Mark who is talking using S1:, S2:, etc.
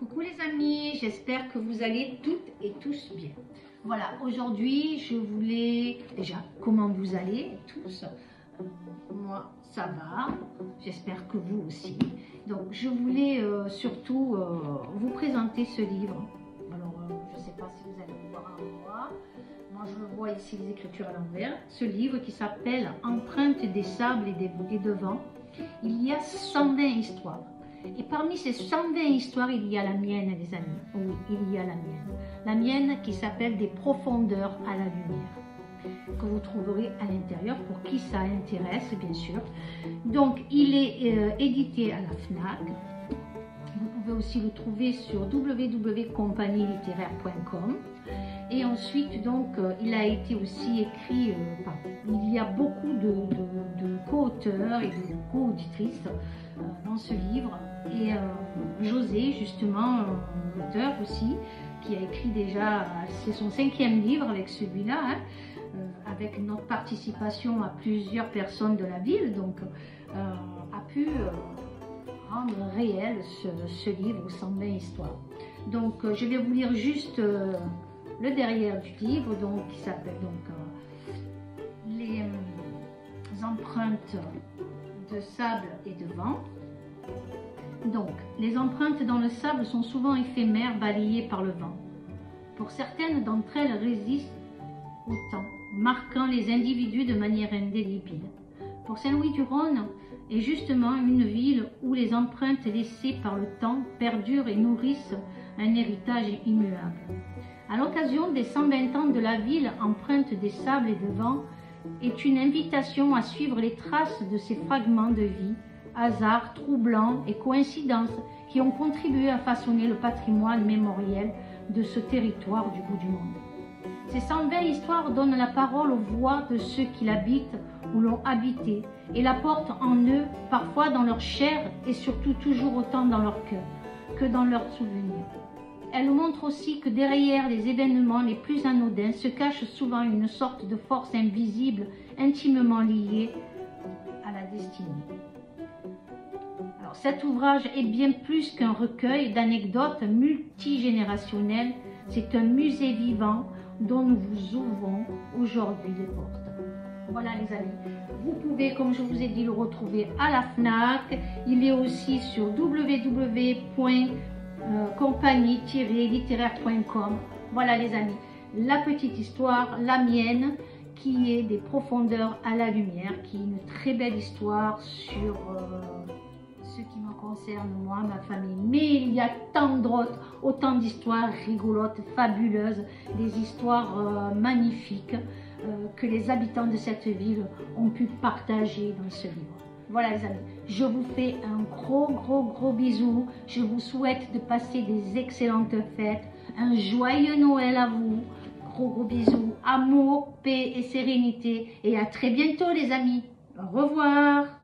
S1: Coucou les amis, j'espère que vous allez toutes et tous bien. Voilà, aujourd'hui je voulais déjà comment vous allez tous. Moi ça va, j'espère que vous aussi. Donc je voulais surtout vous présenter ce livre. Alors je ne sais pas si vous allez le voir en moi je le vois ici, les écritures à l'envers. Ce livre qui s'appelle Empreintes des sables et de vent. Il y a 120 histoires. Et parmi ces 120 histoires, il y a la mienne, les amis. Oui, il y a la mienne. La mienne qui s'appelle Des profondeurs à la lumière, que vous trouverez à l'intérieur pour qui ça intéresse, bien sûr. Donc, il est édité à la FNAC. Vous pouvez aussi le trouver sur www.compagnielittéraire.com. Et ensuite, donc, il a été aussi écrit il y a beaucoup de co-auteurs et de co-auditrices dans ce livre. Et José, justement, l'auteur aussi, qui a écrit déjà, c'est son 5e livre avec celui-là, hein, avec notre participation à plusieurs personnes de la ville, donc a pu rendre réel ce livre aux 120 histoires. Donc je vais vous lire juste le derrière du livre, donc qui s'appelle donc les empreintes de sable et de vent. Donc, les empreintes dans le sable sont souvent éphémères, balayées par le vent. Pour certaines d'entre elles résistent au temps, marquant les individus de manière indélébile. Pour Saint-Louis-du-Rhône est justement une ville où les empreintes laissées par le temps perdurent et nourrissent un héritage immuable. À l'occasion des 120 ans de la ville, Empreintes des sables et de vent est une invitation à suivre les traces de ces fragments de vie, hasards, troublants et coïncidences qui ont contribué à façonner le patrimoine mémoriel de ce territoire du bout du monde. Ces 120 histoires donnent la parole aux voix de ceux qui l'habitent ou l'ont habité et la portent en eux, parfois dans leur chair et surtout toujours autant dans leur cœur que dans leurs souvenirs. Elles montrent aussi que derrière les événements les plus anodins se cache souvent une sorte de force invisible intimement liée à la destinée. Alors, cet ouvrage est bien plus qu'un recueil d'anecdotes multigénérationnelles, c'est un musée vivant dont nous vous ouvrons aujourd'hui les portes. Voilà les amis, vous pouvez, comme je vous ai dit, le retrouver à la FNAC. Il est aussi sur www.compagnie-littéraire.com. Voilà les amis, la petite histoire, la mienne, qui est Des profondeurs à la lumière, qui est une très belle histoire sur ce qui me concerne moi, ma famille. Mais il y a tant d'autres, autant d'histoires rigolotes, fabuleuses, des histoires magnifiques que les habitants de cette ville ont pu partager dans ce livre. Voilà les amis, je vous fais un gros bisou. Je vous souhaite de passer des excellentes fêtes, un joyeux Noël à vous. Gros bisous, amour, paix et sérénité. Et à très bientôt les amis. Au revoir.